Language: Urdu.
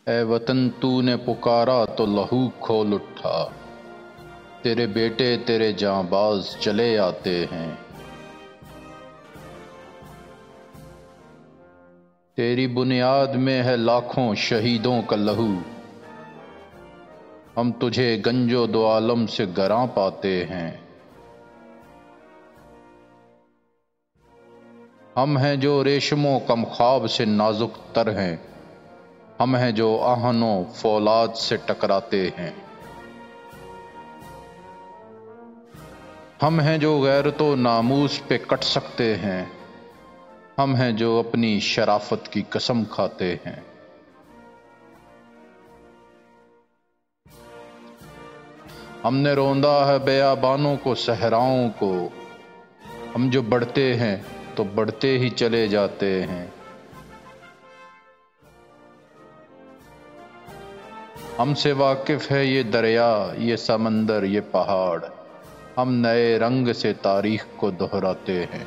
اے وطن تو نے پکارا تو لہو کھول اٹھا، تیرے بیٹے تیرے جاں باز چلے آتے ہیں۔ تیری بنیاد میں ہے لاکھوں شہیدوں کا لہو، ہم تجھے گنج و دو عالم سے گراں پاتے ہیں۔ ہم ہیں جو ریشم و کم خواب سے نازک تر ہیں، ہم ہیں جو آہن و فولاد سے ٹکراتے ہیں۔ ہم ہیں جو غیرت و ناموس پہ کٹ سکتے ہیں، ہم ہیں جو اپنی شرافت کی قسم کھاتے ہیں۔ ہم نے روندا ہے بیابانوں کو صحراؤں کو، ہم جو بڑھتے ہیں تو بڑھتے ہی چلے جاتے ہیں۔ ہم سے واقف ہے یہ دریا، یہ سمندر، یہ پہاڑ، ہم نئے رنگ سے تاریخ کو دہراتے ہیں۔